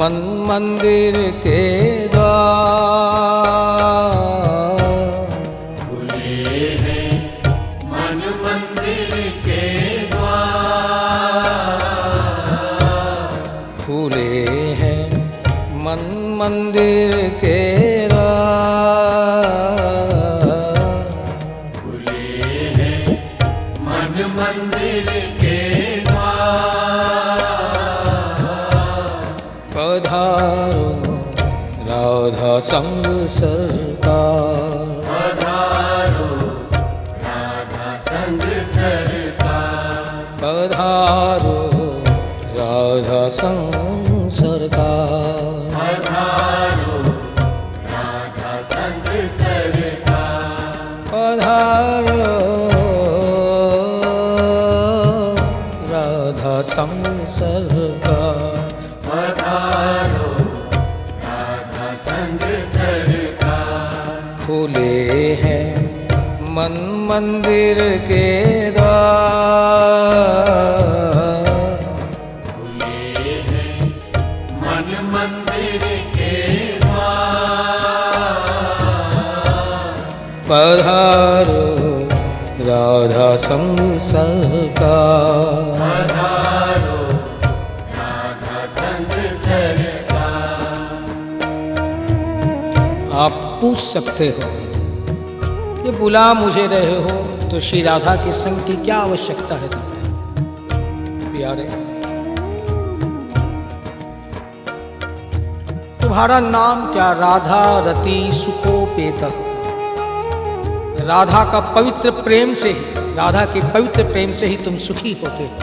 मन मंदिर के द्वार खुले हैं मन मंदिर के द्वार, खुले हैं मन मंदिर के द्वार, खुले हैं मन मंदिर के द्वार। पधारो राधा संग सरकार, पधारो राधा संग सरकार, पधारो राधा संग सरकार, पधारो राधा संग सरकार, पधारो राधा संग सरकार, पधारो राधा संग सरकार। खुले हैं मन मंदिर के द्वार, खुले हैं मन मंदिर के द्वार, पधारो राधा संग सरकार, पधारो राधा संग सरकार। आप पूछ सकते हो कि बुला मुझे रहे हो तो श्री राधा के संग की क्या आवश्यकता है तुम्हें? प्यारे, तुम्हारा नाम क्या? राधा रति सुखोपेतः। राधा का पवित्र प्रेम से ही, राधा के पवित्र प्रेम से ही तुम सुखी होते हो।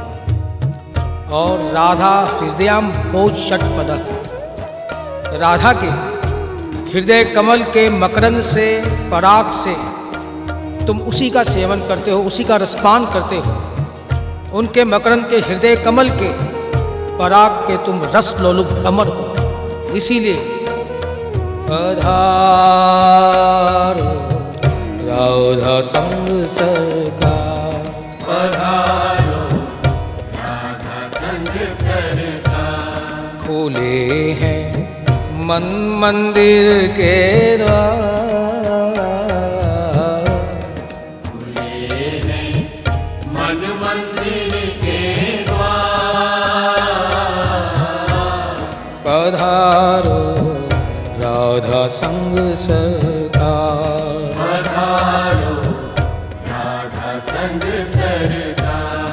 और राधा हृदयाम भोज षटपद, राधा के हृदय कमल के मकरंद से, पराग से तुम उसी का सेवन करते हो, उसी का रसपान करते हो। उनके मकरंद के हृदय कमल के पराग के तुम रस लोलुप अमर हो। इसीलिए पधारो राधा संग सरकार, पधारो राधा संग सरकार, खुले हैं मन मंदिर के द्वार, खुले हैं मन मंदिर के द्वार, पधारो राधा संग सरकार, पधारो राधा संग सरकार।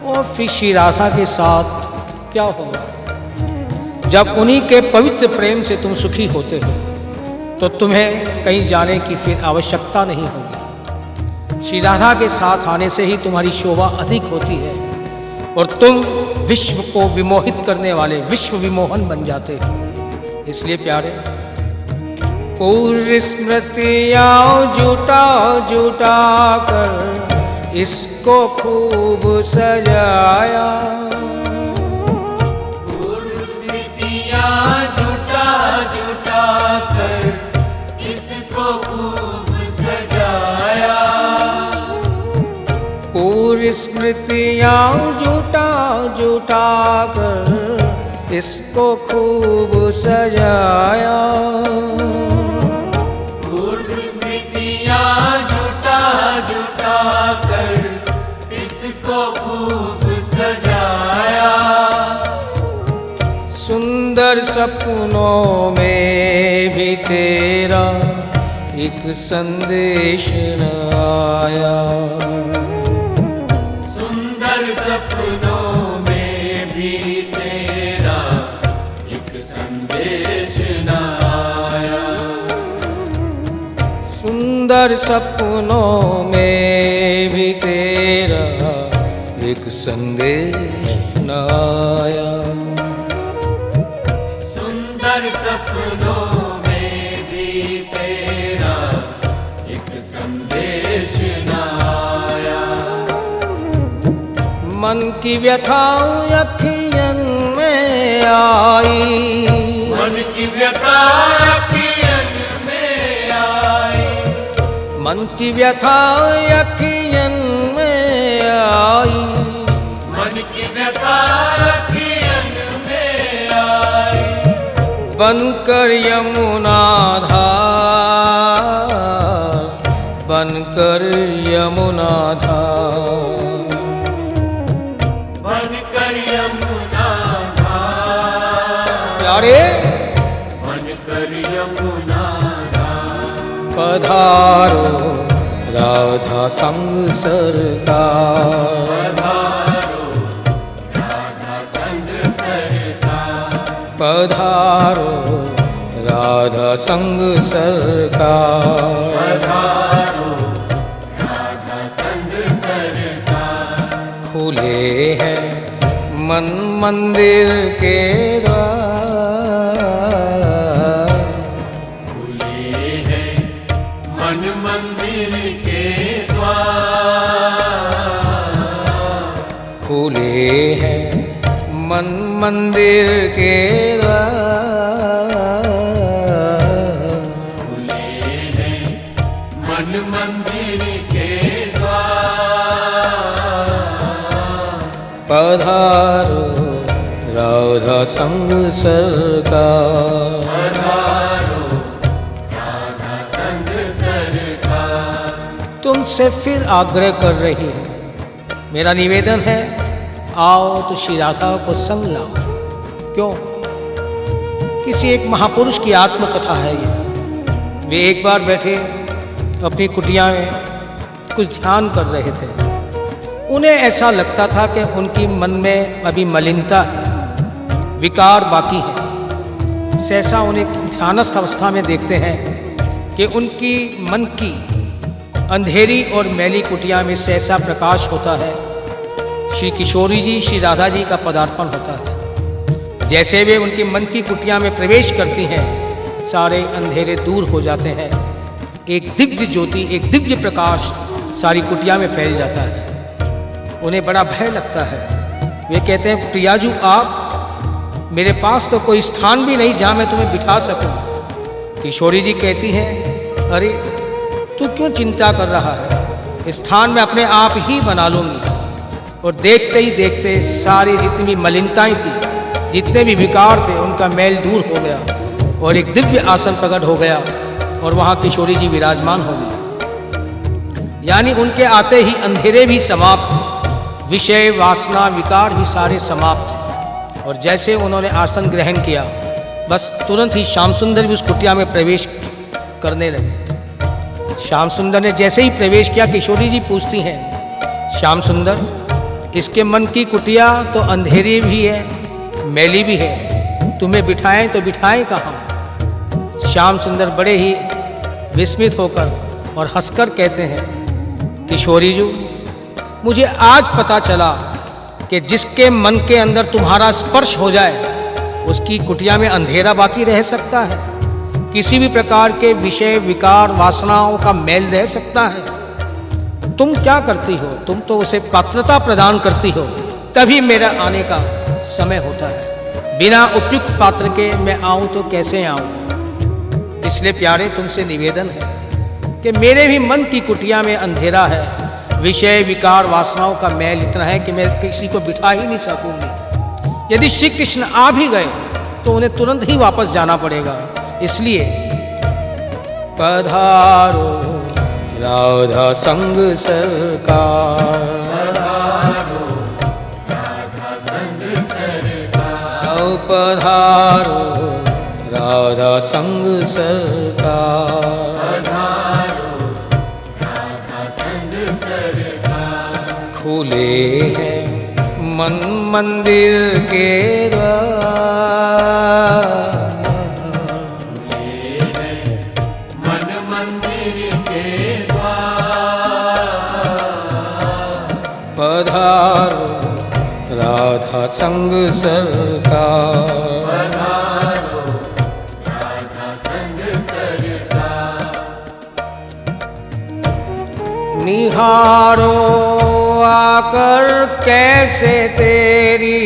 और फिर श्री राधा के साथ क्या होगा? जब उन्हीं के पवित्र प्रेम से तुम सुखी होते हो तो तुम्हें कहीं जाने की फिर आवश्यकता नहीं होगी। श्री राधा के साथ आने से ही तुम्हारी शोभा अधिक होती है और तुम विश्व को विमोहित करने वाले विश्व विमोहन बन जाते हो। इसलिए प्यारे, पूर्व स्मृतियाँ जुटा जुटा कर इसको खूब सजाया, पूर्व स्मृतियाँ जुटा जुटा कर इसको खूब सजाया, पूर्व स्मृतियाँ जुटा जुटा कर इसको खूब सजाया, पूर्व स्मृतियाँ जुटा जुटा कर इसको खूब सजाया, सुंदर सपनों में भी तेरा एक संदेश न आया, सुंदर सपनों में भी तेरा एक संदेश न आया, सुंदर सपनों में भी तेरा एक संदेश न आया, सुंदर सपनों में भी तेरा एक संदेश न आया, मन की व्यथा अखियन में आई, मन की व्यथा अखियन में आई, मन की व्यथा अखियन में आई, मन की व्यथा अखियन में आई, बनकर यमुना धार, बनकर यमुना धार, बनकर यमुना धार, प्यारे बनकर यमुना धार, पधारो राधा संग सरकार, पधारो राधा संग सरकार, पधारो राधा संग सरकार, पधारो राधा संग सरकार। खुले हैं मन मंदिर के द्वार, खुले हैं मन मंदिर के द्वार, खुले हैं मन मंदिर के द्वार, खुले हैं मन मंदिर के द्वार, पधारो राधा संग सरकार, पधारो राधा संग सरकार। तुमसे फिर आग्रह कर रही है, मेरा निवेदन है आओ तो श्री राधा को संग लाओ। क्यों? किसी एक महापुरुष की आत्मकथा है ये। वे एक बार बैठे अपनी कुटिया में कुछ ध्यान कर रहे थे। उन्हें ऐसा लगता था कि उनकी मन में अभी मलिनता है, विकार बाकी है। सहसा उन्हें ध्यानस्थ अवस्था में देखते हैं कि उनकी मन की अंधेरी और मैली कुटिया में सहसा प्रकाश होता है। श्री किशोरी जी, श्री राधा जी का पदार्पण होता है। जैसे वे उनके मन की कुटिया में प्रवेश करती हैं, सारे अंधेरे दूर हो जाते हैं। एक दिव्य ज्योति, एक दिव्य प्रकाश सारी कुटिया में फैल जाता है। उन्हें बड़ा भय लगता है। वे कहते हैं प्रियाजू आप, मेरे पास तो कोई स्थान भी नहीं जहाँ मैं तुम्हें बिठा सकूं। किशोरी जी कहती हैं अरे तू क्यों चिंता कर रहा है, स्थान में अपने आप ही बना लूँगी। और देखते ही देखते सारी जितनी मलिनताएं थी, जितने भी विकार थे, उनका मैल दूर हो गया और एक दिव्य आसन प्रकट हो गया और वहाँ किशोरी जी विराजमान हो गई। यानी उनके आते ही अंधेरे भी समाप्त, विषय वासना विकार भी सारे समाप्त। और जैसे उन्होंने आसन ग्रहण किया, बस तुरंत ही श्याम सुंदर भी उस कुटिया में प्रवेश करने लगे। श्याम सुंदर ने जैसे ही प्रवेश किया, किशोरी जी पूछती हैं श्याम सुंदर, इसके मन की कुटिया तो अंधेरी भी है, मैली भी है, तुम्हें बिठाएं तो बिठाएं कहाँ? श्याम सुंदर बड़े ही विस्मित होकर और हंसकर कहते हैं किशोरी जी, मुझे आज पता चला कि जिसके मन के अंदर तुम्हारा स्पर्श हो जाए, उसकी कुटिया में अंधेरा बाकी रह सकता है, किसी भी प्रकार के विषय विकार वासनाओं का मैल रह सकता है। तुम क्या करती हो? तुम तो उसे पात्रता प्रदान करती हो, तभी मेरा आने का समय होता है। बिना उपयुक्त पात्र के मैं आऊं तो कैसे आऊं? इसलिए प्यारे तुमसे निवेदन है कि मेरे भी मन की कुटिया में अंधेरा है, विषय विकार वासनाओं का मैल इतना है कि मैं किसी को बिठा ही नहीं सकूंगी। यदि श्री कृष्ण आ भी गए तो उन्हें तुरंत ही वापस जाना पड़ेगा। इसलिए पधारो राधा संग सरकार, पधारो राधा संग सरकार, पधारो राधा संग सरकार, पधारो राधा संग सरकार। खुले हैं मन मंदिर के द्वार, मन मंदिर के द्वार, पधारो राधा संग सरकार, पधारो राधा संग सरकार। निहारो आकर कैसे तेरी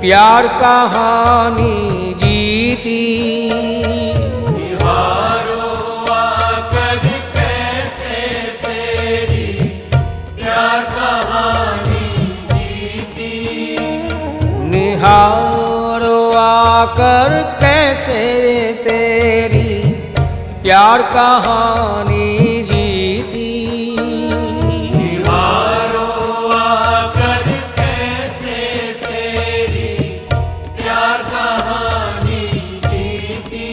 प्यार कहानी जीती, निहारो आकर कैसे तेरी प्यार कहानी जीती, निहारो आकर कैसे तेरी प्यार कहानी जीती। निहारो आकर कैसे तेरी प्यार कहानी जीती।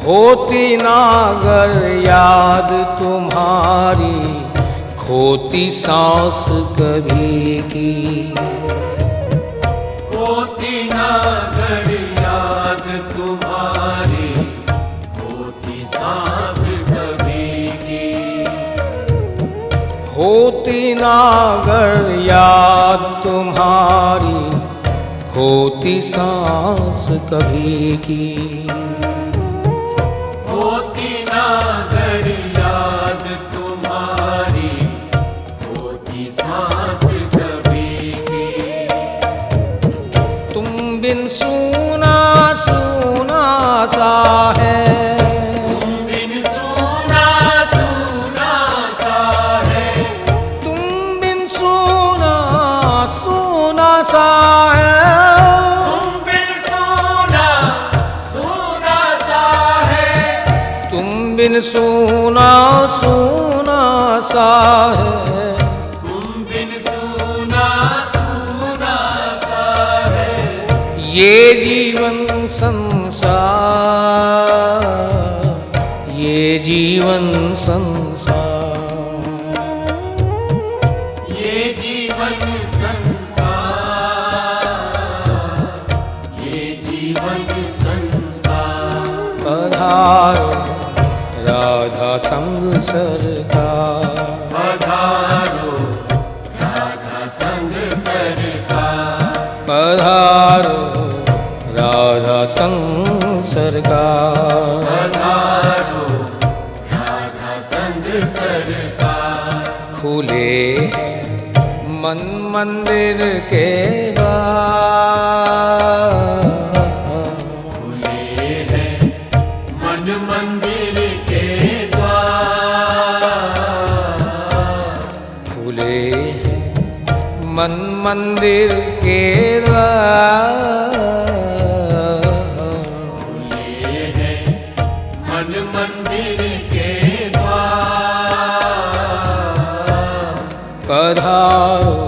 होती नागर याद तुम्हारी खोती सांस कभी की। होती नागर याद तुम्हारी होती सांस कभी की। होती नागर याद तुम्हारी खोती सांस कभी की। होती नागर याद तुम्हारी होती सांस कभी की। तुम बिन सूना सूना सा है। तुम बिन सूना सूना सा है। तुम बिन सूना सूना सा है। तुम बिन सूना सूना सा है। तुम बिन सूना सूना सा है। तुम बिन सूना सूना सा है। ये जीवन संसार, ये जीवन संसार, ये जीवन संसार, ये जीवन संसार। पधारो राधा संग सरकार। पधारो राधा संग सरकार। पधारो राधा संग सरकार। पधारो राधा संग सरकार। खुले हैं मन मंदिर के द्वार। खुले हैं मन मंदिर के द्वार। खुले हैं मन मंदिर के द्वार। खुले हैं मन मंदिर के द्वार। पधारो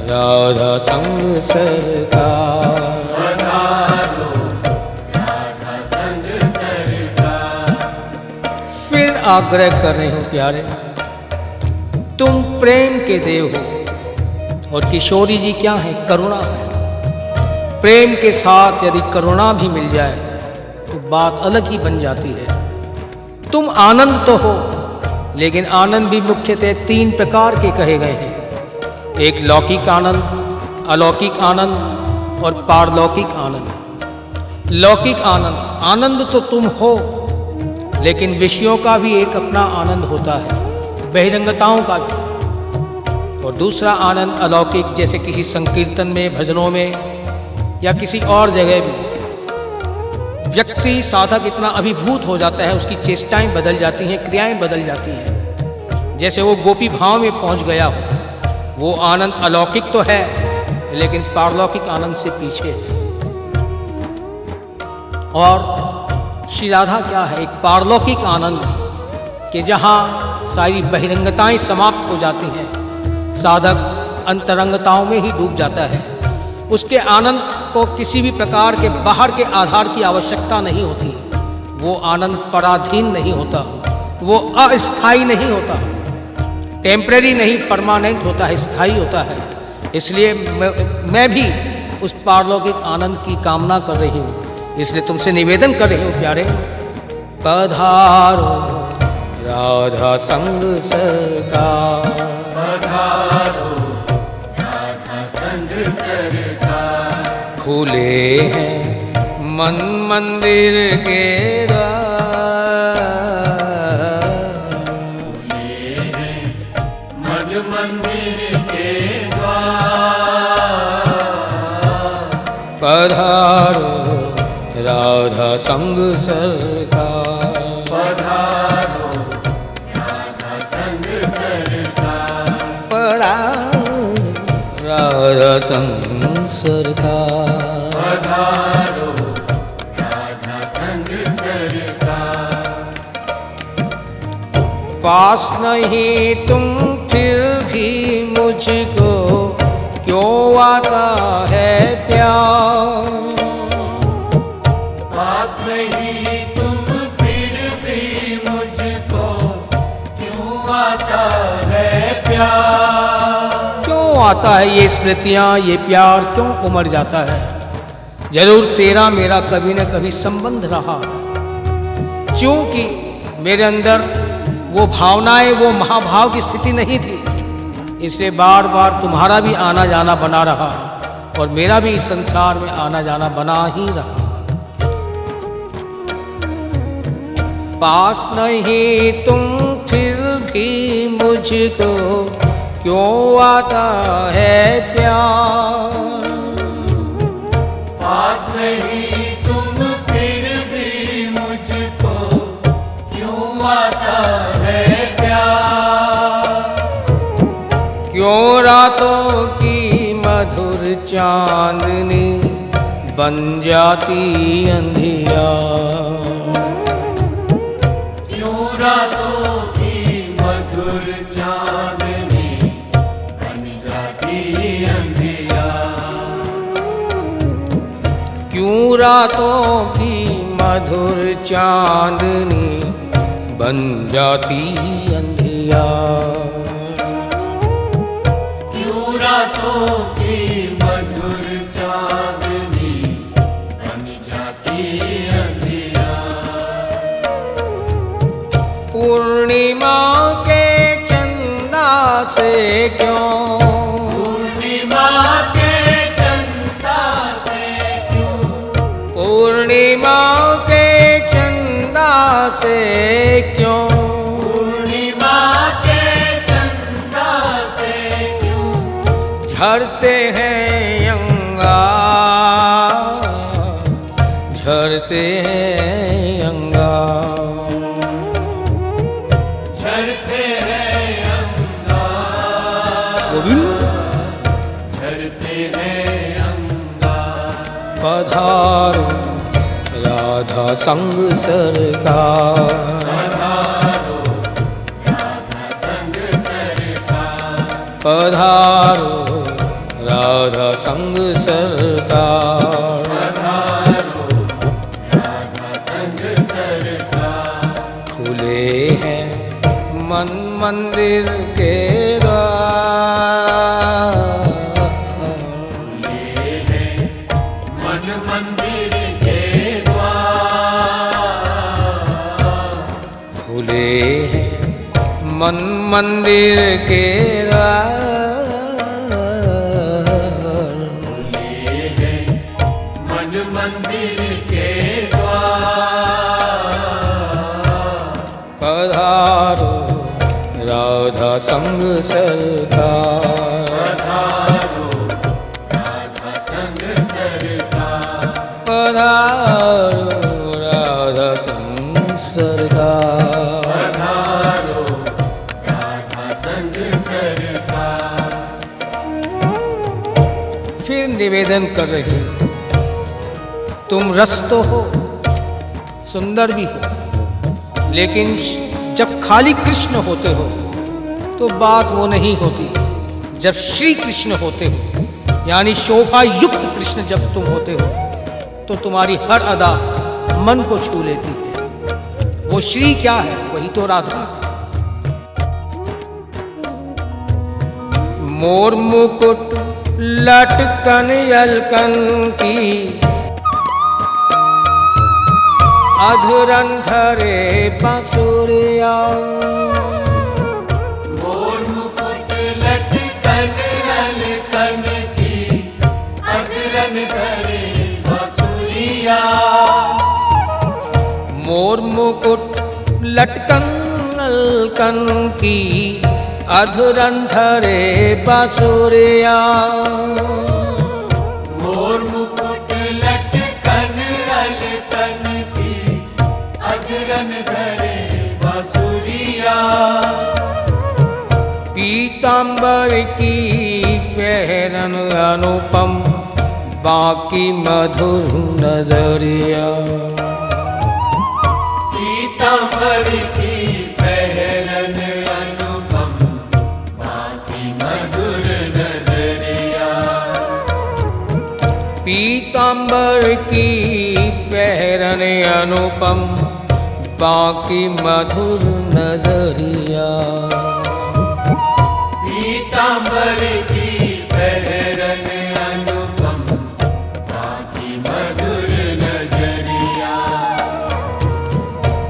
राधा संग सरकार। पधारो राधा संग सरकार। फिर आग्रह कर रही हूं प्यारे, तुम प्रेम के देव हो और किशोरी जी क्या है, करुणा है। प्रेम के साथ यदि करुणा भी मिल जाए तो बात अलग ही बन जाती है। तुम आनंद तो हो, लेकिन आनंद भी मुख्यतः 3 प्रकार के कहे गए हैं। एक लौकिक आनंद, अलौकिक आनंद और पारलौकिक आनंद। लौकिक आनंद, आनंद तो तुम हो, लेकिन विषयों का भी एक अपना आनंद होता है, बहिरंगताओं का भी। और दूसरा आनंद अलौकिक, जैसे किसी संकीर्तन में, भजनों में या किसी और जगह भी व्यक्ति साधक इतना अभिभूत हो जाता है, उसकी चेष्टाएं बदल जाती हैं, क्रियाएं बदल जाती हैं, जैसे वो गोपी भाव में पहुंच गया हो। वो आनंद अलौकिक तो है, लेकिन पारलौकिक आनंद से पीछे है। और श्री राधा क्या है, एक पारलौकिक आनंद कि जहाँ सारी बहिरंगताएं समाप्त हो जाती हैं, साधक अंतरंगताओं में ही डूब जाता है। उसके आनंद को किसी भी प्रकार के बाहर के आधार की आवश्यकता नहीं होती। वो आनंद पराधीन नहीं होता, वो अस्थायी नहीं होता, टेम्परेरी नहीं, परमानेंट होता है, स्थायी होता है। इसलिए मैं भी उस पारलौकिक आनंद की कामना कर रही हूँ। इसलिए तुमसे निवेदन कर रही हूँ प्यारे, पधारो राधा संग सरकार। पधारो राधा संग सरकार। खुले हैं मन मंदिर के द्वार। खुले हैं मन मंदिर के द्वार। पधारो राधा संग सरकार। पधारो राधा संग सरकार। पधारो राधा संग सरकार। पास नहीं तुम फिर भी मुझको क्यों आता है प्यार। पास नहीं तुम फिर भी मुझको क्यों आता है प्यार। क्यों आता है ये स्मृतियाँ, ये प्यार क्यों उमड़ जाता है। जरूर तेरा मेरा कभी न कभी संबंध रहा, क्योंकि मेरे अंदर वो भावनाएं, वो महाभाव की स्थिति नहीं थी, इसलिए बार बार तुम्हारा भी आना जाना बना रहा और मेरा भी इस संसार में आना जाना बना ही रहा। पास नहीं तुम फिर भी मुझको क्यों आता है प्यार। पास नहीं तुम फिर भी मुझको क्यों आता है प्यार। क्यों रातों की मधुर चांदनी बन जाती अंधिया। क्यों रातों की मधुर चांदनी बन जाती अंधिया। क्यों रातों की मधुर चांदनी बन जाती अंधिया। क्यों रातों की मधुर चांदनी बन जाती अंधिया। पूर्णिमा के चंदा से क्यों, पूर्णिमा के चंदा से क्यों, पूर्णिमा के चंदा से क्यों, पूर्णिमा के चंदा से क्यों झरते हैं अंगार, झरते हैं अंगार। झरते हैं अंगार, गोविंद झरते हैं अंगार। पधारो राधा संग सरकार। पधारो राधा संग सरकार। पधारो राधा संग सरकार। पधारो राधा संग सरकार। खुले हैं मन मंदिर के द्वार। खुले हैं मन मंदिर के द्वार। खुले हैं मन मंदिर के द्वार। खुले हैं मन मंदिर के द्वार। पधारो राधा संग सरकार। पधारो राधा संग सरकार। पधारो राधा संग सरकार। पधारो राधा संग सरकार। फिर निवेदन कर रही हूं, तुम रस तो हो, सुंदर भी हो, लेकिन जब खाली कृष्ण होते हो तो बात वो नहीं होती। जब श्री कृष्ण होते हो, यानी शोभा युक्त कृष्ण जब तुम होते हो, तो तुम्हारी हर अदा मन को छू लेती है। वो श्री क्या है? वही तो राधा। मोर मुकुट लटकन यलकन की अधुरंधरे बांसुरिया। मोर मुकुट लटकन अलकन की अधरन धरे बांसुरिया। मोर मुकुट लटकन अलकन की अधुरंधरे बांसुरिया। मोर मुकुट लटकन अलकन की अधरन धरे बांसुरिया। पीतांबर की फेरन अनुपम बाकी मधुर नजरिया। पीतांबर की पहरन पीतांबर की पहरन अनुपम, बाकी मधुर नजरिया। पीतांबर की पहरन अनुपम, बाकी मधुर नजरिया।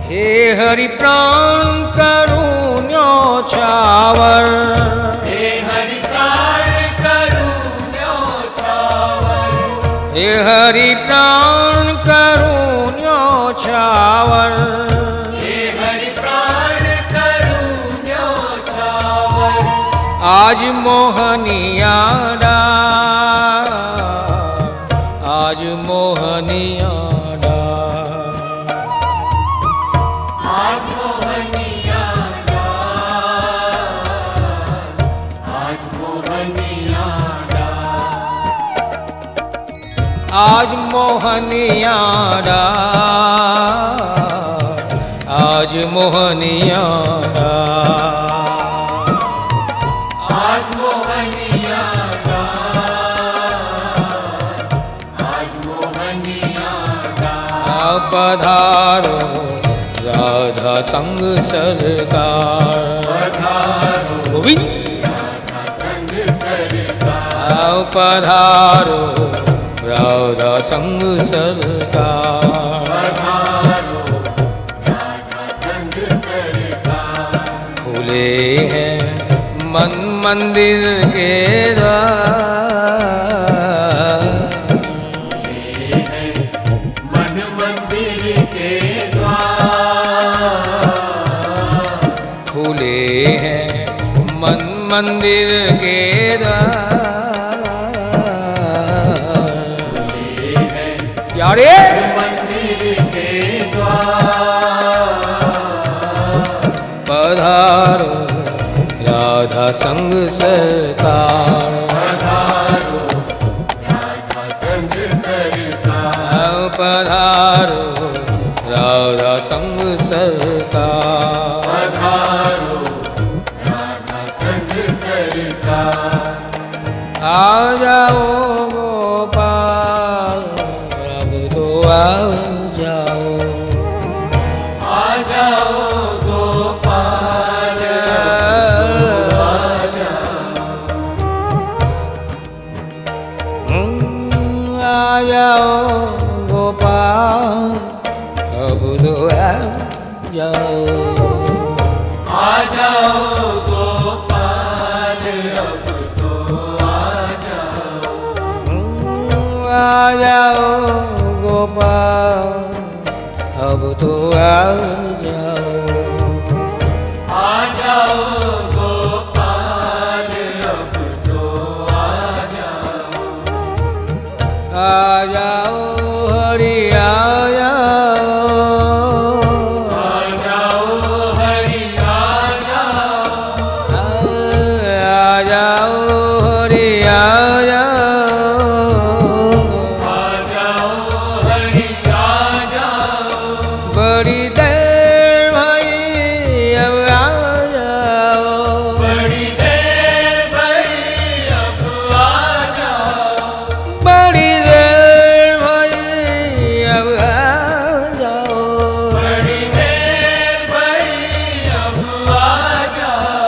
हे हरि प्राण करूं न्योछावर, हे हरि प्राण करूं न्योछावर। हे हरि प्राण करूं न्योछावर। हे हरि प्राण करूं न्योछावर। आज मोहनिया डार, आज मोहनिया डार, आज मोहनिया डार, आज मोहनिया डार। आज मोहनिया डार, आज मोहनिया डार, आज मोहनिया डार, आज मोहनिया डार। पधारो राधा संग सरकार, पधारो गोविंद राधा संग सरकार। पधारो राधा संग सरकार। पधारो राधा संग सरकार। खुले हैं मन मंदिर के द्वार, खुले हैं मन मंदिर के द्वार। खुले हैं मन मंदिर के द्वार। यारे मंदिर के द्वार। पधारो राधा संग सरकार, पधारो राधा संग सरकार। पधारो राधा संग सरकार। पधारो राधा संग सरकार। आ जाओ गोपाल, अब तो आ जाओ। आ जाओ गोपाल, आ जाओ। आ जाओ गोपाल, अब तो आ जाओ। आ जाओ गोपाल, अब तो आ जाओ। आ जाओ गोपाल, अब तो आ जाओ। आ जाओ गोपाल, अब तो आ जाओ। आ जाओ हरि आ जाओ। आ जाओ हरि आ जाओ। आ जाओ हरि आ जाओ। आ जाओ हरि आ जाओ। बड़ी देर भाई अब आ जाओ। बड़ी देर भई अब आ जाओ। बड़ी देर भाई अब आ जाओ। बड़ी देर भई अब आ जाओ।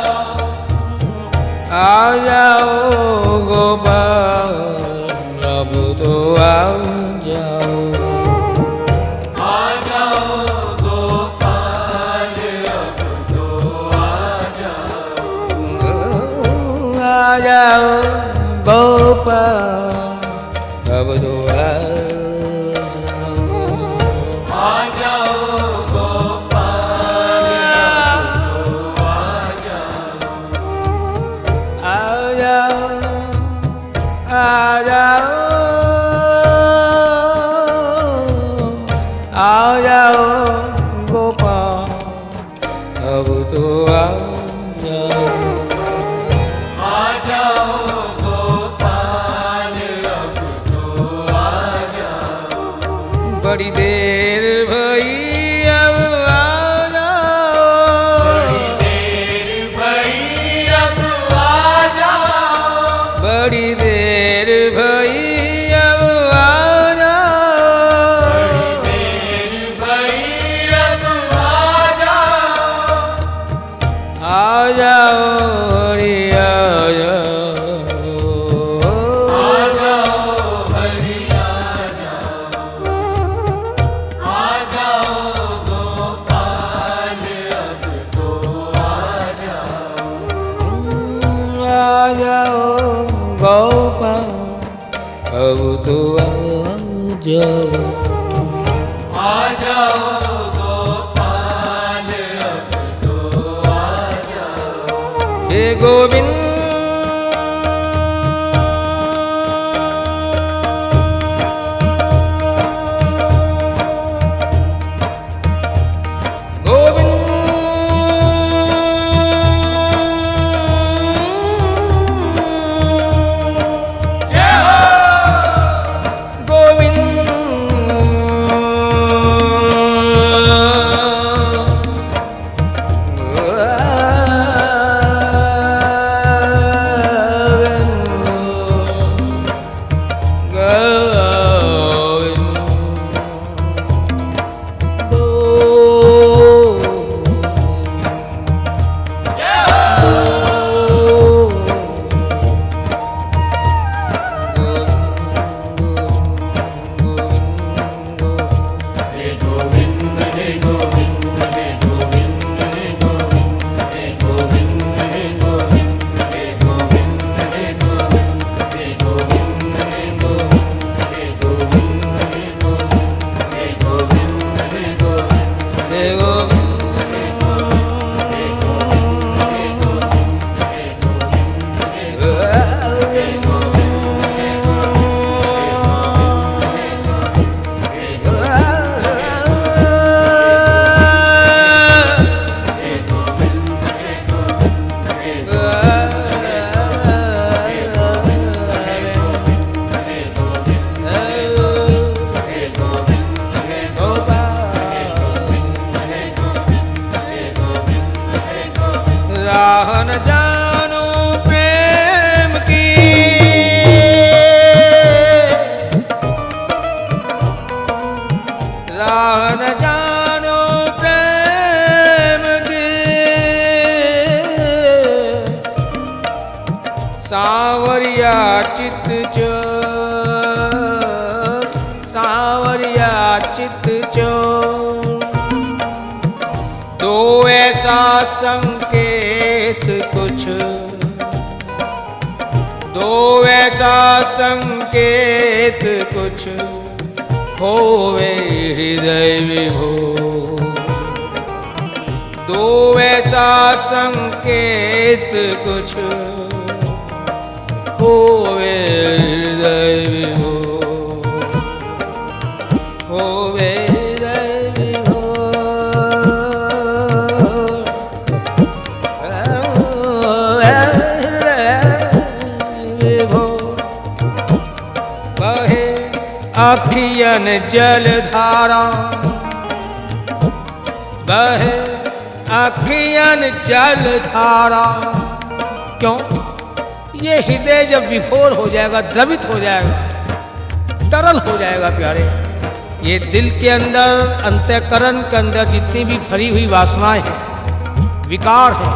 आ जाओ गोपाल, अब तो आ जाओ। आ जाओ गोपाल, अब तो आ जाओ। आ जाओ गोपाल, अब तो आ जाओ। आ जाओ गोपाल, अब तो आ जाओ। आ जाओ, आ जाओ, आ जाओ गोपाल, अब तो आ जाओ। आ जाओ गोपाल, अब तो आ जाओ। बड़ी देर भई अब आ जाओ। बड़ी देर भई अब आ जाओ। बड़ी देर भई जाओ रे आ जाओ, आ जाओ हरि आ जाओ गोपाल अब तो आ जाओ, आ जाओ गोपाल अब तो आ जाओ, आ जाओ गोपाल अब तो आ जाओ, हे गोविंद राह न जानो प्रेम की, राह न जानो प्रेम की, सांवरिया चित चोर, सांवरिया चित चोर, दो ऐसा संकेत कुछ, दो ऐसा संकेत कुछ, होवे हृदय विभोर, दो ऐसा संकेत कुछ, होवे हृदय विभोर, होवे अखियन जलधारा, बहे अखियन जलधारा। क्यों? ये हृदय जब विभोर हो जाएगा, द्रवित हो जाएगा, तरल हो जाएगा प्यारे, ये दिल के अंदर, अंतःकरण के अंदर जितनी भी भरी हुई वासनाएं हैं, विकार हैं,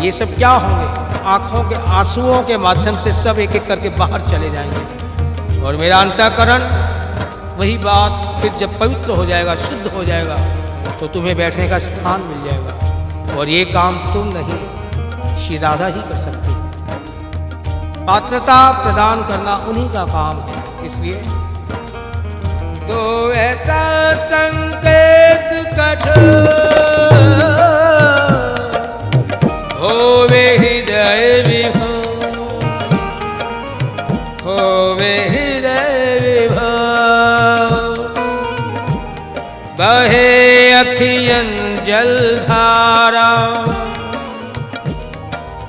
ये सब क्या होंगे? आंखों के आंसुओं के माध्यम से सब एक एक करके बाहर चले जाएंगे। और मेरा अंतःकरण वही बात फिर जब पवित्र हो जाएगा, शुद्ध हो जाएगा, तो तुम्हें बैठने का स्थान मिल जाएगा। और ये काम तुम नहीं, श्री राधा ही कर सकती है। पात्रता प्रदान करना उन्हीं का काम है। इसलिए तो ऐसा संकेत कठोर होवे हृदय विभोर, होवे हृदय विभोर, बहे अखियन जलधारा,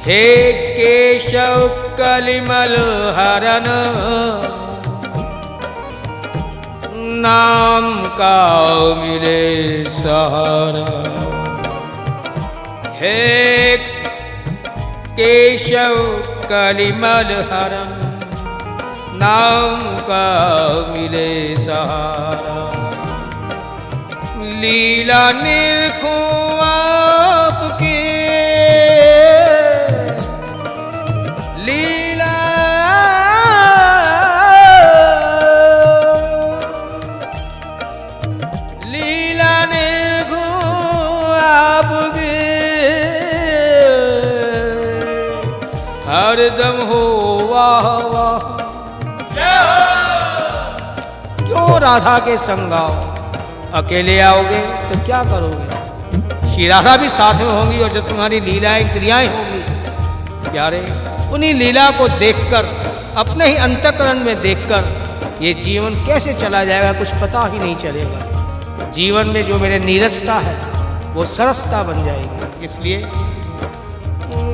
हे केशव कलिमल हरन, नाम का मिले सहारा। हे केशव कलिमल हरन, नाम का मिले सहारा। लीला निरखूं आपकी, हरदम हो वाह वाह। क्यों राधा के संग आओ, अकेले आओगे तो क्या करोगे? श्री राधा भी साथ में होंगी और जब तुम्हारी लीलाएं क्रियाएं होंगी प्यारे, उन्हीं लीला को देखकर, अपने ही अंतःकरण में देखकर ये जीवन कैसे चला जाएगा कुछ पता ही नहीं चलेगा। जीवन में जो मेरे नीरसता है वो सरसता बन जाएगी। इसलिए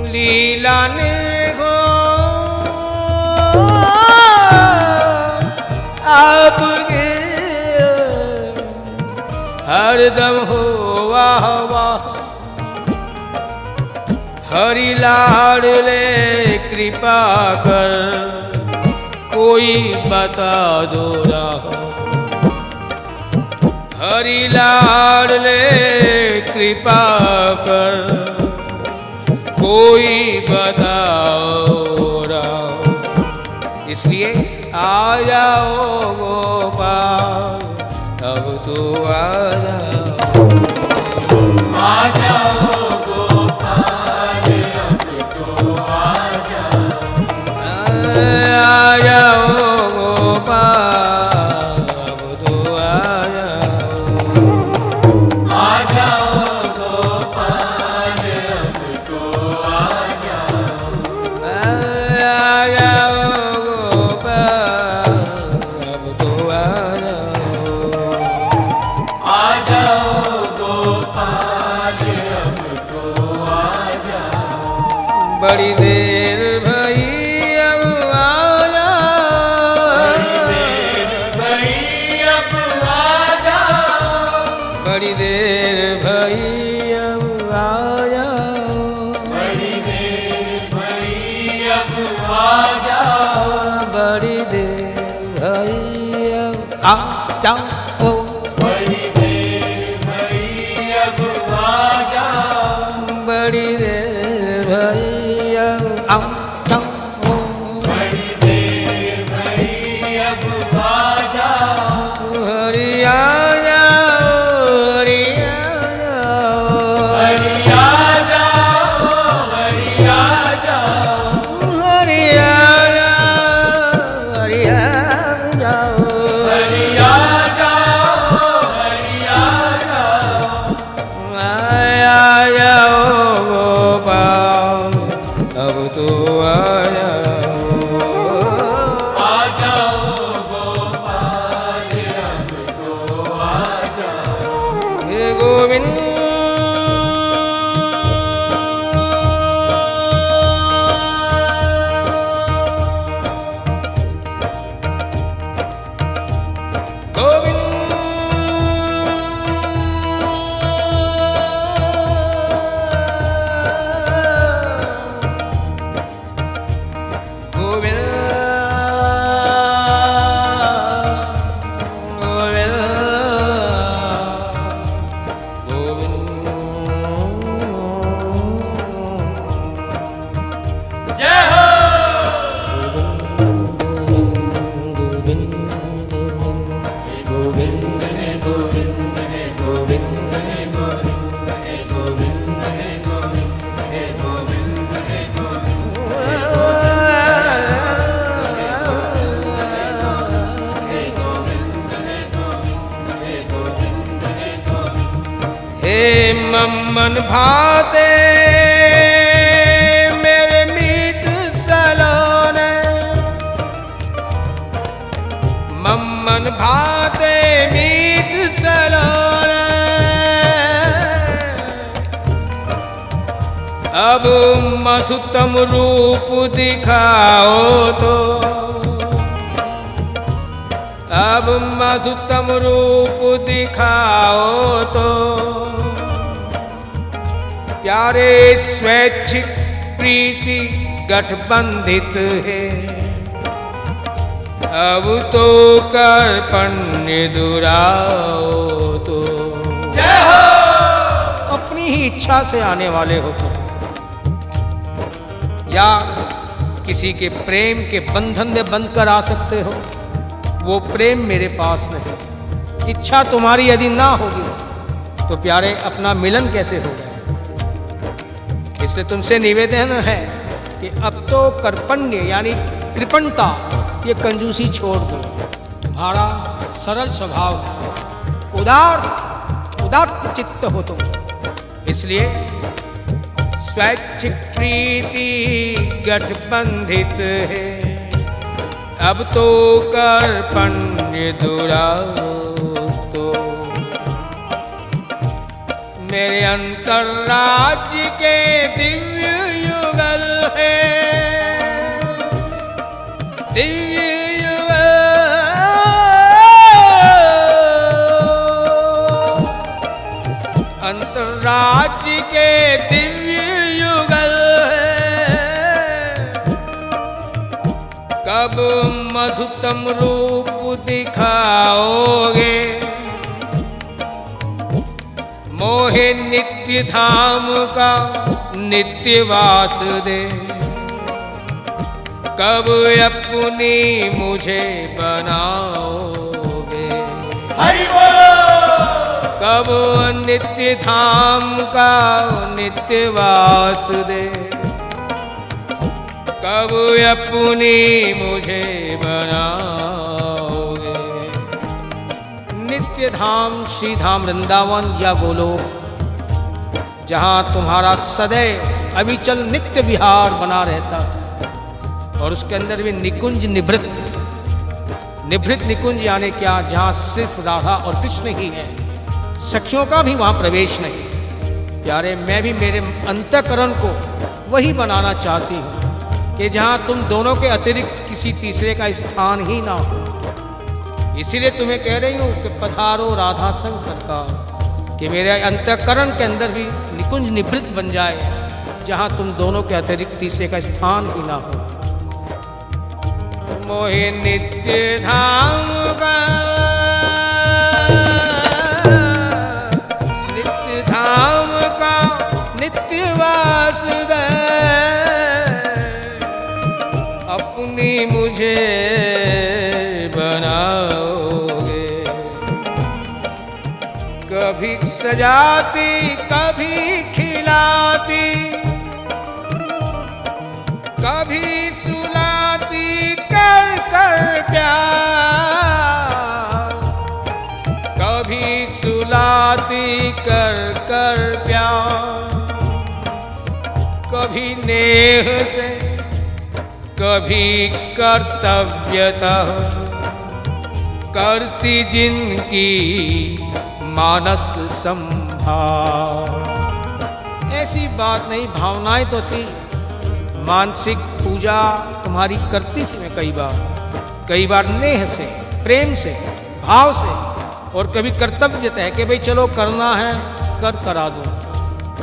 लीला ने गो आपके हरदम हो वाह वाह। हरि लाडले कृपा कर कोई बता दो राह। हरि लाडले कृपा कर कोई बताओ राह। इसलिए आ जाओ गोपाल, अब तो आ जाओ। आ जाओ गोपाल, अब तो आ जाओ। आ जाओ गोपाल, अब तो आ जाओ। आ जाओ गोपाल, अब तो आ जाओ। आ जाओ गोपाल, अब तो आ जाओ। आ जाओ गोपाल, अब तो आ जाओ। बड़ी देर भई अब आ जाओ। भई अब आ जाओ। बड़ी देर भई अब आ जाओ। बड़ी देर भई अब आ जाओ। बड़ी देर भई अब आ जाओ। बड़ी देर भई अब आ जाओ। बड़ी देर भई अब आ जाओ। बड़ी देर भई अब आ जाओ। हरि आ जाओ, हरि आ जाओ। हरि आ जाओ, हरि आ जाओ। हरि आ जाओ, हरि आ जाओ। हरि आ जाओ, हरि आ जाओ। आ जाओ गोपाल, अब तो आ जाओ। आ जाओ गोपाल, अब तो आ जाओ। हे गोविंद जय हो। हे मम्मन भाते मेरे मीत सलोने। मम्मन भाते मीत सलोने। अब मधुतम रूप दिखाओ तो। अब मधुतम रूप दिखाओ तो। प्यारे स्वैच्छिक प्रीति गठबंधित है। अब तो कर्पण्य दुराओ तो। जय हो। अपनी ही इच्छा से आने वाले हो तो, या किसी के प्रेम के बंधन में बंध कर आ सकते हो। वो प्रेम मेरे पास नहीं। इच्छा तुम्हारी यदि ना होगी तो प्यारे अपना मिलन कैसे होगा। इसलिए तुमसे निवेदन है कि अब तो कर्पण्य यानी कृपणता, ये कंजूसी छोड़ दो। तुम्हारा सरल स्वभाव है, उदार चित्त हो तुम, इसलिए स्वैच्छिक प्रीति गठबंधित है। अब तो कर्पण्य दुराओ तो मेरे अंतर्राज्य के दिव्य युगल है, दिव्य युगल अंतर्राज्य के दिव्य युगल है। कब मधुतम रूप दिखाओगे, मोहे नित्य धाम का नित्य वास दे। कब अपनी मुझे बनाओगे, हरि बोल। कब नित्य धाम का नित्य वास दे। कब अपनी मुझे बनाओगे। नित्य धाम श्री धाम वृंदावन या गोलोक, जहाँ तुम्हारा सदैव अविचल नित्य विहार बना रहता है, और उसके अंदर भी निकुंज निभृत निकुंज यानी क्या, जहाँ सिर्फ राधा और कृष्ण ही है, सखियों का भी वहाँ प्रवेश नहीं। प्यारे, मैं भी मेरे अंतःकरण को वही बनाना चाहती हूँ कि जहाँ तुम दोनों के अतिरिक्त किसी तीसरे का स्थान ही ना हो। इसीलिए तुम्हें कह रही हूँ कि पधारो राधा संग सरकार, कि मेरे अंतःकरण के अंदर भी निकुंज निभृत बन जाए, जहाँ तुम दोनों के अतिरिक्त तीसरे का स्थान ही ना हो। मोहे नित्य धाम का नित्य धाम का नित्य वास दे। अपनी मुझे बनाओगे। कभी सजाती कभी खिलाती, कभी सुलाती कर कर प्यार। कभी सुलाती कर कर प्यार। कभी नेह से कभी कर्तव्यता, करती जिनकी मानस संभार। ऐसी बात नहीं, भावनाएं तो थी, मानसिक पूजा तुम्हारी करती थी मैं कई बार नेह से, प्रेम से, भाव से, और कभी कर्तव्यता है कि भाई चलो करना है करा दो।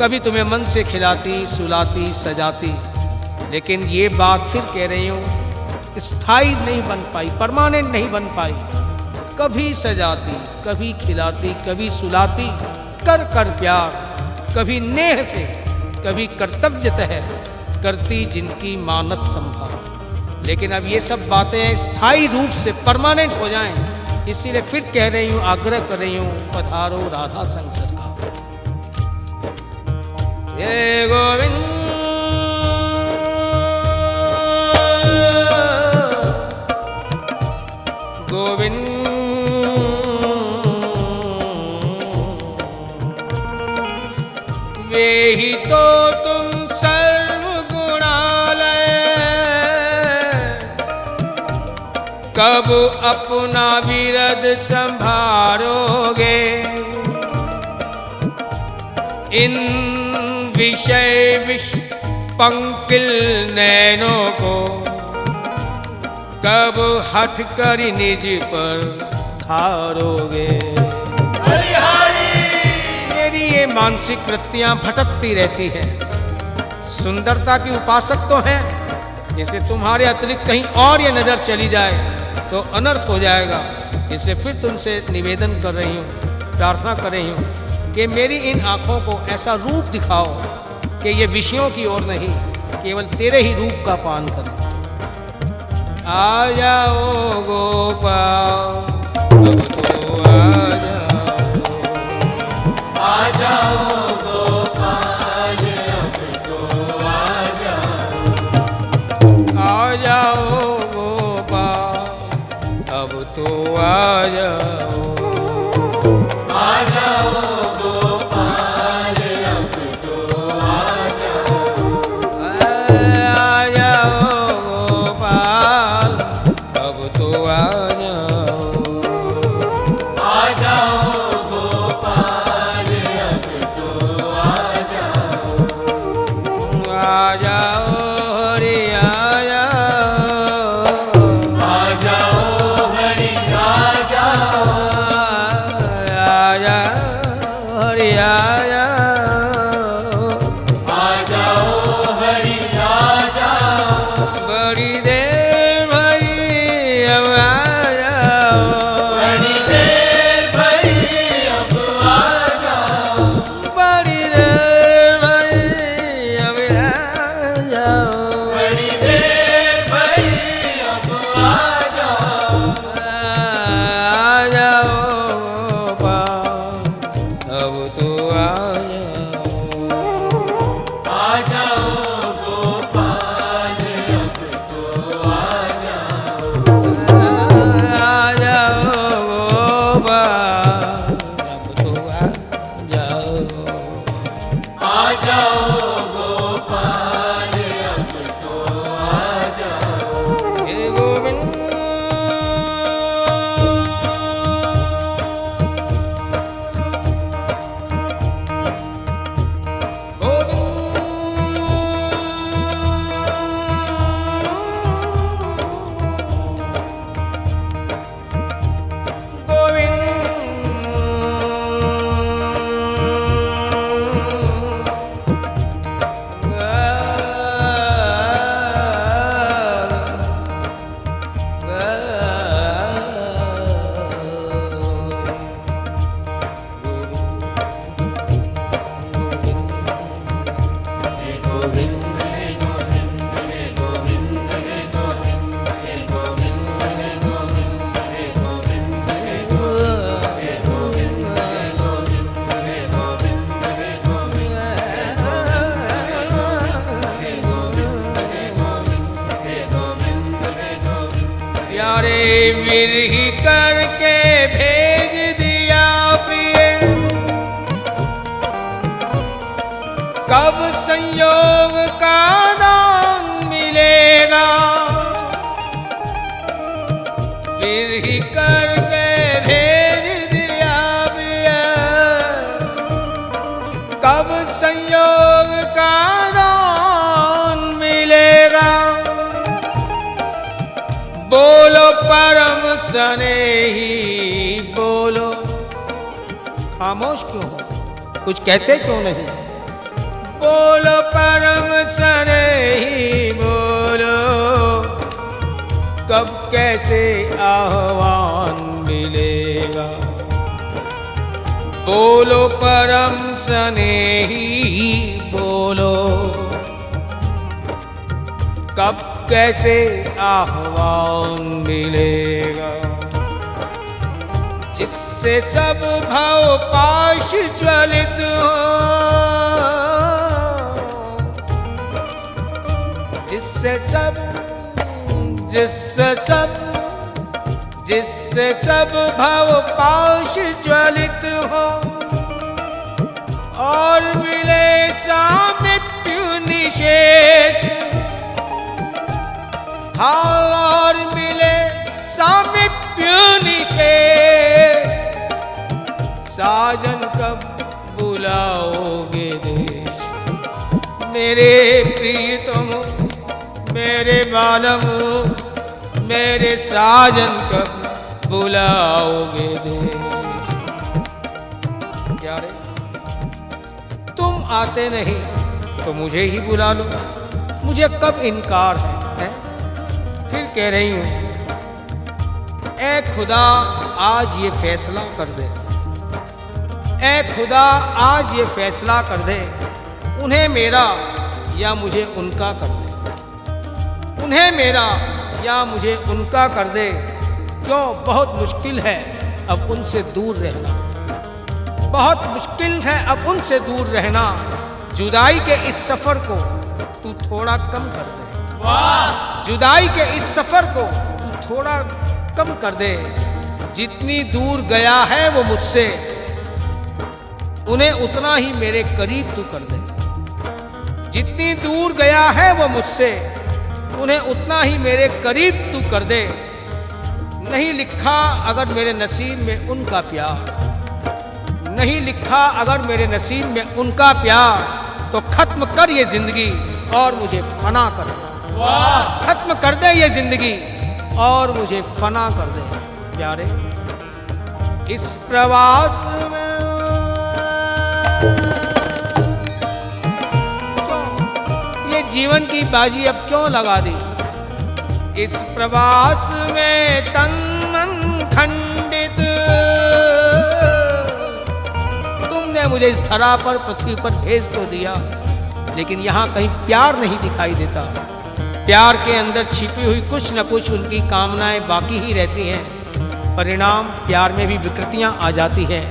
कभी तुम्हें मन से खिलाती सुलाती सजाती, लेकिन ये बात फिर कह रही हूँ स्थायी नहीं बन पाई, परमानेंट नहीं बन पाई। कभी सजाती कभी खिलाती कभी सुलाती कर कर प्यार। कभी नेह से कभी कर्तव्यतः करती जिनकी मानस संभाल। लेकिन अब ये सब बातें स्थायी रूप से परमानेंट हो जाएं, इसीलिए फिर कह रही हूँ, आग्रह कर रही हूँ, पधारो राधा संग सरकार। ये गोविंद गोविंद वे ही तो तुम सर्वगुणालय, कब अपना विरद संभारोगे। इन विषय विष पंकिल नैनों को कब हठ कर निज पर धारोगे। मेरी ये मानसिक वृत्तियां भटकती रहती है। सुंदरता की उपासक तो है, इसलिए तुम्हारे अतिरिक्त कहीं और ये नजर चली जाए तो अनर्थ हो जाएगा। इसलिए फिर तुमसे निवेदन कर रही हूँ, प्रार्थना कर रही हूँ कि मेरी इन आँखों को ऐसा रूप दिखाओ कि ये विषयों की ओर नहीं, केवल तेरे ही रूप का पान करें। आ जाओ गोपाल, अब तो आ जाओ गोपाल, अब तो आ जाओ। जाओ, आ जाओ गोपाल अब तो आ जाओ, आ जाओ गोपाल अब तो आ जाओ, आ जाओ गोपाल अब तो आ जाओ, आ जाओ हरि आ जाओ, आ जाओ हरि आ जाओ, आ जाओ हरि आ जाओ, आ जाओ हरि आ जाओ, बड़ी देर भई अब आ जाओ, बड़ी देर भई अब आ जाओ, बड़ी देर भई अब आ जाओ, बड़ी देर भई अब आ जाओ, आ जाओ गोपाल अब तो आ जाओ, आ जाओ गोपाल अब तो आ जाओ, आ जाओ गोपाल अब तो आ जाओ, आ जाओ गोपाल अब तो आ जाओ, हे गोविंद हे गोविंद हे गोविंद हे गोविंद हे गोविंद हे गोविंद हे गोविंद हे गोविंद हे गोविंद हे गोविंद हे गोविंद हे गोविंद हे गोविंद हे गोविंद हे गोविंद हे गोविंद हे गोविंद प्यारे विरही करके भेज दिया प्रिय, कब संयोग का दान मिलेगा, विरही करके भेज दिया प्रिय, कब संयोग का दान मिलेगा, बोलो परम स्नेही बोलो, खामोश क्यों हो, कुछ कहते क्यों नहीं, बोलो परम स्नेही बोलो, कब कैसे आह्वान मिलेगा, बोलो परम स्नेही बोलो, कब कैसे आह्वान मिलेगा, जिससे सब भाव पाश ज्वलित हो, जिससे सब भाव पाश ज्वलित हो, और मिले सामिप्य निशेष, और मिले सामिप्य निशेष, साजन कब बुलाओगे देश, मेरे प्रियतम मेरे बालम मेरे साजन कब बुलाओगे देश। क्या रे, तुम आते नहीं तो मुझे ही बुला लो, मुझे कब इनकार है? फिर कह रही हूं, ए खुदा आज ये फैसला कर दे, ए खुदा आज ये फैसला कर दे, उन्हें मेरा या मुझे उनका कर दे, उन्हें मेरा या मुझे उनका कर दे। क्यों, बहुत मुश्किल है अब उनसे दूर रहना, बहुत मुश्किल है अब उनसे दूर रहना। जुदाई के इस सफ़र को तू थोड़ा कम कर दे, जुदाई के इस सफ़र को तू थोड़ा कम कर दे। जितनी दूर गया है वो मुझसे, उन्हें उतना ही मेरे करीब तू कर दे। जितनी दूर गया है वो मुझसे, उन्हें उतना ही मेरे करीब तू कर दे। नहीं लिखा अगर मेरे नसीब में उनका प्यार, नहीं लिखा अगर मेरे नसीब में उनका प्यार, तो खत्म कर ये जिंदगी और मुझे फना कर दे। खत्म कर दे ये जिंदगी और मुझे फना कर दे। प्यारे, इस प्रवास में ये जीवन की बाजी अब क्यों लगा दी? इस प्रवास में तन मन खंडित, तुमने मुझे इस धरा पर, पृथ्वी पर भेज तो दिया, लेकिन यहाँ कहीं प्यार नहीं दिखाई देता। प्यार के अंदर छिपी हुई कुछ न कुछ उनकी कामनाएं बाकी ही रहती हैं। परिणाम प्यार में भी विकृतियां आ जाती हैं,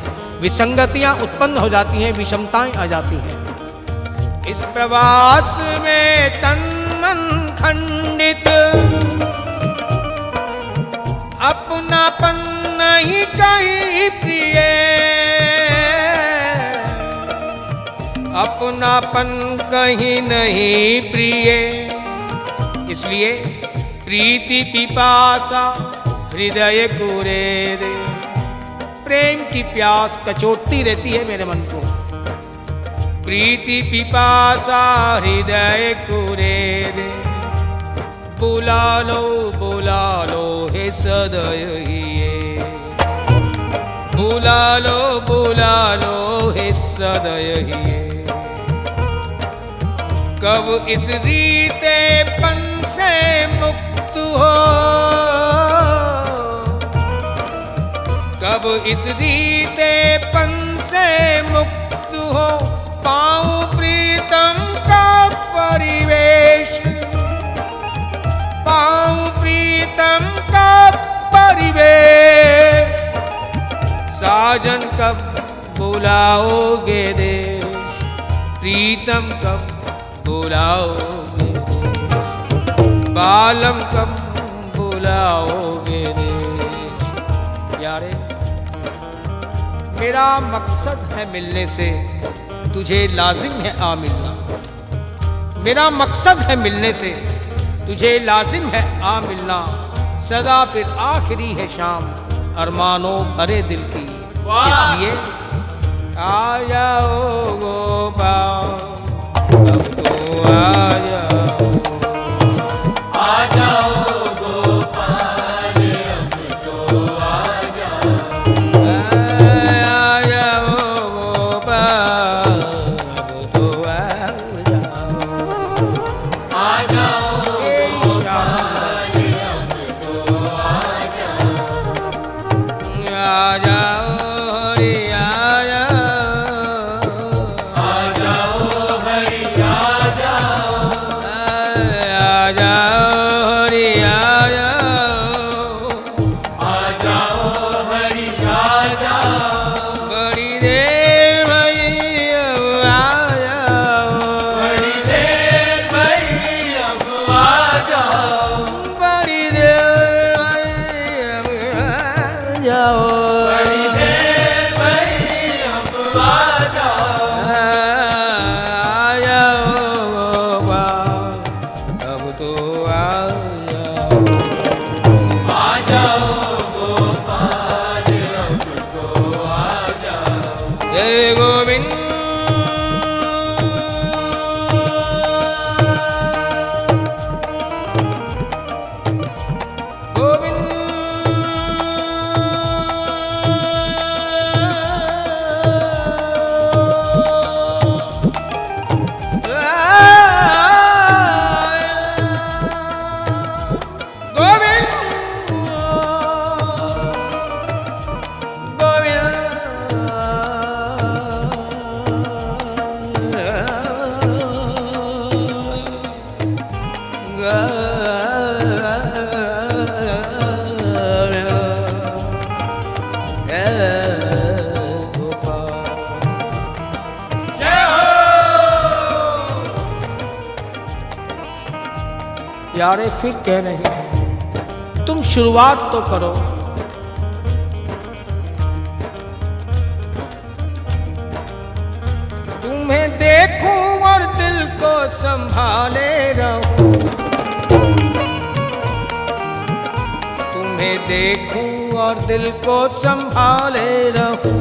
विसंगतियां उत्पन्न हो जाती हैं, विषमताएं आ जाती हैं। इस प्रवास में तन मन खंडित, अपनापन नहीं कहीं प्रिय, अपनापन कहीं नहीं प्रिय। इसलिए प्रीति पिपासा हृदय कुरे दे, प्रेम की प्यास कचोटती रहती है मेरे मन को। प्रीति पिपासा हृदय कुरे दे, बुला लो हे सदय हिये, बुला लो हे सदय हिये। कब इस रीतेपन से मुक्त हो, कब इस रीतेपन से मुक्त हो, पाऊं प्रीतम का परिवेश, पाऊं प्रीतम का परिवेश। साजन कब बुलाओगे देश, प्रीतम कब बुलाओगे देश, बालम कब बुलाओगे देश। यारे, मेरा मकसद है मिलने से, तुझे लाजिम है आ मिलना। मेरा मकसद है मिलने से, तुझे लाजिम है आ मिलना। सदा फिर आखिरी है शाम अरमानों भरे दिल की, इसलिए आ जाओ गोपाल, अब तो आ जाओ, आ जाओ गोपाल, अब तो आ जाओ, आ जाओ गोपाल, अब तो आ जाओ, आ जाओ ए श्याम आ जाओ रे आ जाओ, हरि आ जाओ, आ जाओ रे आ जाओ, आ जाओ हरि आ जाओ, बड़ी देर भई अब आ जाओ, बड़ी देर भई अब आ जाओ, बड़ी देर भई अब आ जाओ, बड़ी देर भई अब आ जाओ, आ जाओ गोपाल, अब तो आ जाओ, आ जाओ गोपाल, अब तो आ जाओ, जय गोविंद। गोविंद यारे फिर कह नहीं, तुम शुरुआत तो करो, संभाले रहूं, तुम्हें देखूं और दिल को संभाले रहूं।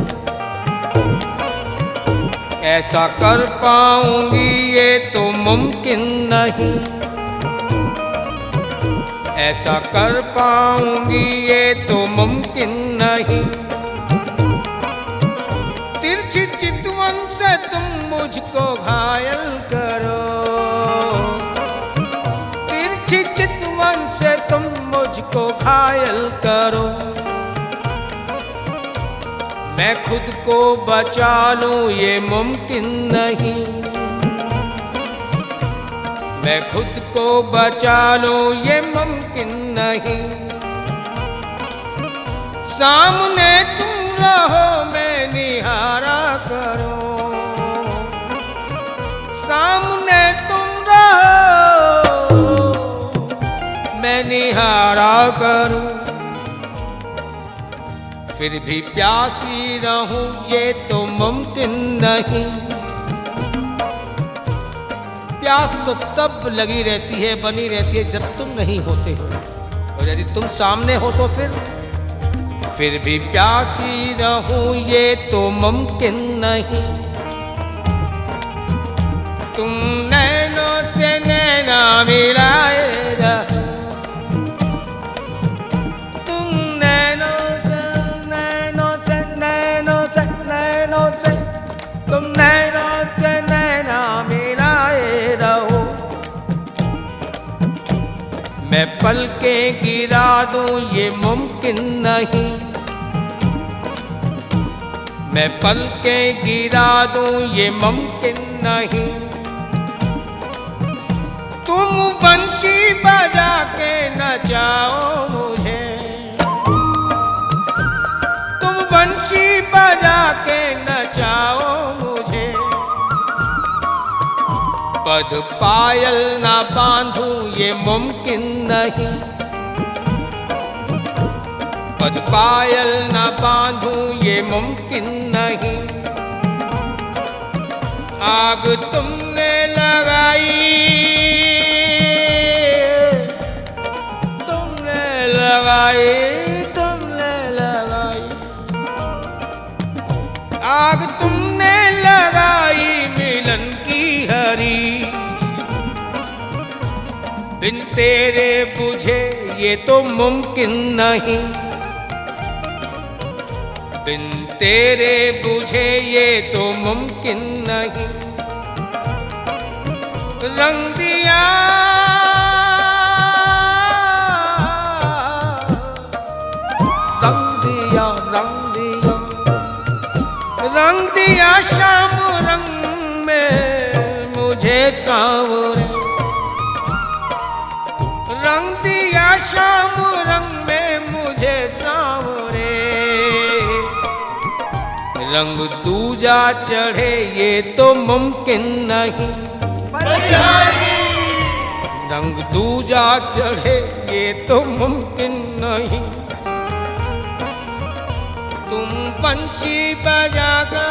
ऐसा कर पाऊंगी ये तो मुमकिन नहीं, ऐसा कर पाऊंगी ये तो मुमकिन नहीं। तिरछी चितवन से तुम मुझको घायल करो, तिरछी चितवन से तुम मुझको घायल करो। मैं खुद को बचा लूं ये मुमकिन नहीं, मैं खुद को बचा लूं ये मुमकिन नहीं। सामने तुम रहो मैं निहारा करो, सामने तुम रहो मैं निहारा करूं। फिर भी प्यासी रहूं ये तो मुमकिन नहीं। प्यास तो तब लगी रहती है, बनी रहती है जब तुम नहीं होते हो, और यदि तुम सामने हो तो फिर भी प्यासी रहूं ये तो मुमकिन नहीं। तुम नैनों से नैना मिलाए रहो, तुम नैनों से नैनों से नैनों से नैनों से तुम नैनों से नैना मिलाए रहो। मैं पलकें गिरा दूं ये मुमकिन नहीं, मैं पलकें गिरा दूं ये मुमकिन नहीं। तुम बंशी बजा के नचाओ मुझे, तुम बंशी बजा के नचाओ मुझे। पद पायल ना बांधूं ये मुमकिन नहीं, पद पायल ना बांधूं ये मुमकिन नहीं। आग तुमने लगाई, तुमने लगाई, तुमने लगाई, आग तुमने लगाई मिलन की हरी। बिन तेरे बुझे ये तो मुमकिन नहीं, बिन तेरे बुझे ये तो मुमकिन नहीं। रंग दिया रंग दिया रंग दिया रंग दिया शाम रंग में मुझे सांवरे, रंग दिया शाम रंग में मुझे सांवरे। रंग दूजा चढ़े ये तो मुमकिन नहीं, रंग दूजा चढ़े ये तो मुमकिन नहीं। तुम बंशी बजागा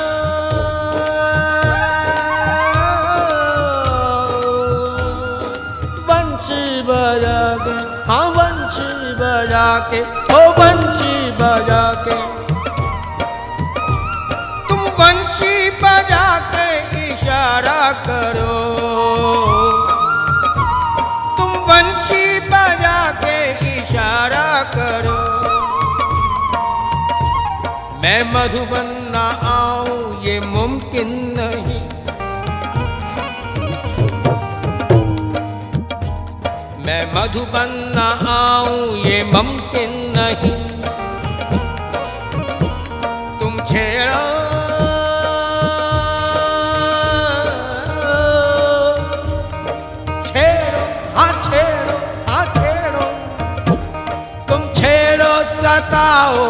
बंशी बजा के, हाँ बंशी बजा के, ओ बंशी बजा के। तुम बंशी बजा के इशारा करो, तुम बंशी बजा के इशारा करो। मैं मधुबन ना आऊं ये मुमकिन नहीं, मैं मधुबन ना आऊं ये मुमकिन नहीं। तुम छेड़ो छेड़ो हाँ छेड़ो हाँ छेड़ो, तुम छेड़ो सताओ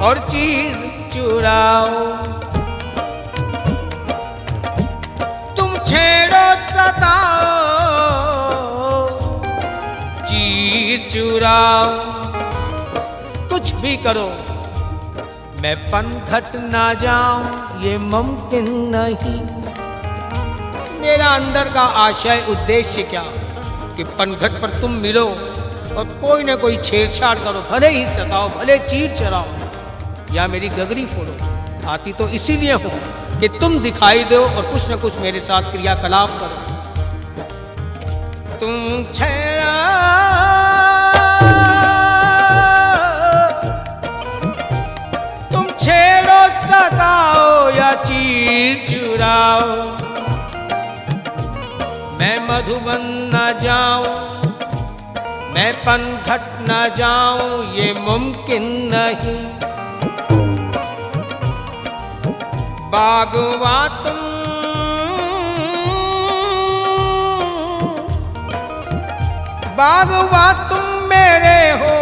और चीर चुराओ। तुम छेड़ो सताओ चीर चुराओ, कुछ भी करो मैं पनघट ना जाऊं ये मुमकिन नहीं। मेरा अंदर का आशय उद्देश्य क्या कि पनघट पर तुम मिलो और कोई ना कोई छेड़छाड़ करो, भले ही सताओ, भले चीर चराओ या मेरी गगरी फोड़ो। आती तो इसीलिए हो कि तुम दिखाई दो और कुछ न कुछ मेरे साथ क्रियाकलाप करो। तुम छेड़ा छेड़ो, सताओ या चीर चुराओ, मैं मधुबन न जाऊं, मैं पनघट न जाऊं, ये मुमकिन नहीं। बागवा तुम मेरे हो,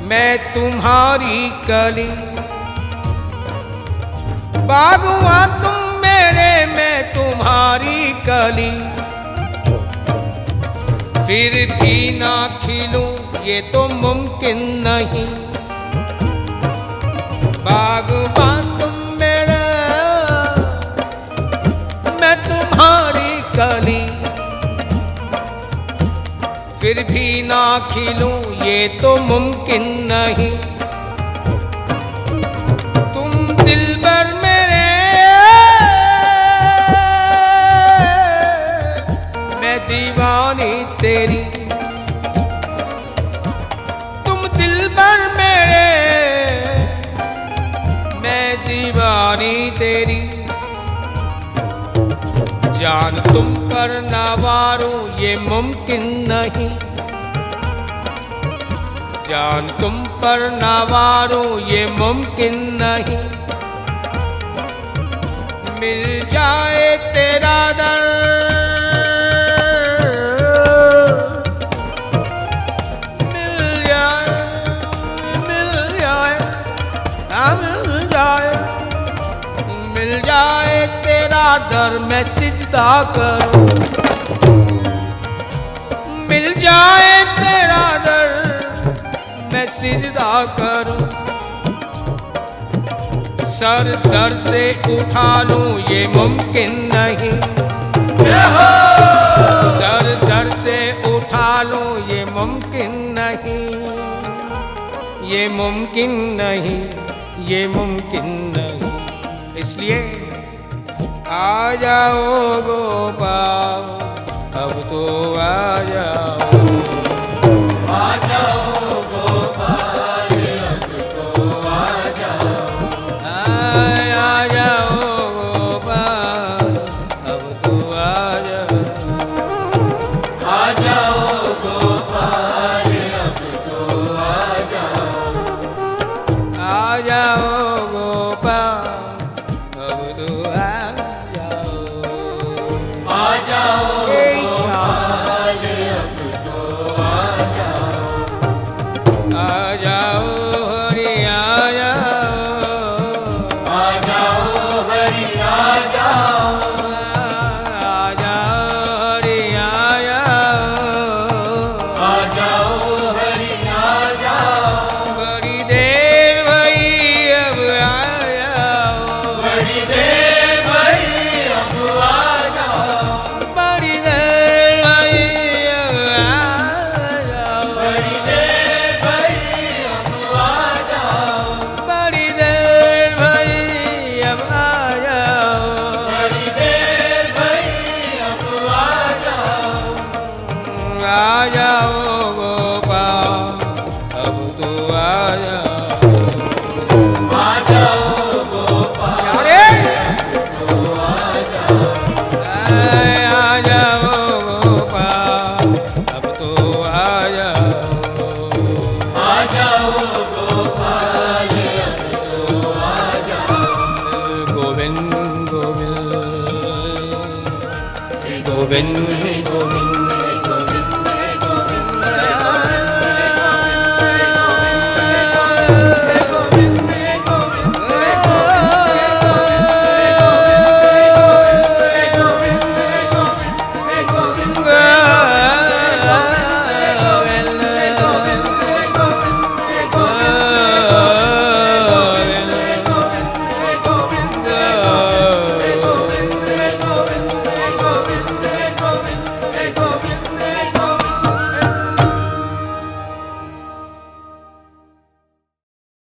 मैं तुम्हारी कली। बागवा तुम मेरे, मैं तुम्हारी कली। फिर भी ना खिलूं, ये तो मुमकिन नहीं। बागवा तुम मेरे, मैं तुम्हारी कली। फिर भी ना खिलूं, ये तो मुमकिन नहीं। तुम दिलबर मेरे, मैं दीवानी तेरी। तुम दिलबर मेरे, मैं दीवानी तेरी। जान तुम पर न वारूं, ये मुमकिन नहीं। जान तुम पर न वारूं, ये मुमकिन नहीं। मिल जाए तेरा दर, मिल जाए, मिल जाए, मिल जाए, मिल जाए तेरा दर, मैं सिजदा करूं। मिल जाए तेरा दर, मैं सिजदा करूं। सर दर से उठा लूं, ये मुमकिन नहीं। सर दर से उठा लूं, ये मुमकिन नहीं। ये मुमकिन नहीं, ये मुमकिन नहीं। इसलिए आ जाओ गोपाल, अब तो आ जाओ। आ जाओ गोपाल, अब तो आ जाओ। आ जाओ गोपाल, अब तो आ जाओ। आ जाओ गोपाल, अब तो आ जाओ। आ जाओ गोपाल, अब तो आ जाओ। आ जाओ ए गोपाल, अब तो आ जाओ। आ जाओ हरि, आ जाओ। आ जाओ हरि, आ जाओ। आ जाओ हरि, आ जाओ। आ जाओ हरि, आ जाओ। बड़ी देर भई, अब आ जाओ। बड़ी देर भई, अब आ जाओ। बड़ी देर भई, अब आ जाओ। बड़ी देर भई, अब आ जाओ। बड़ी देर भई, अब आ जाओ। बड़ी देर भई, अब आ जाओ। आ जाओ गोपाल, अब तो आ जाओ। आ जाओ गोपाल, अरे तो आ जाओ। आ जाओ गोपाल, अब तो आ जाओ। आ जाओ गोपाल, अब तो आ जाओ। गोविंद गोविंद गोविंद गोविंद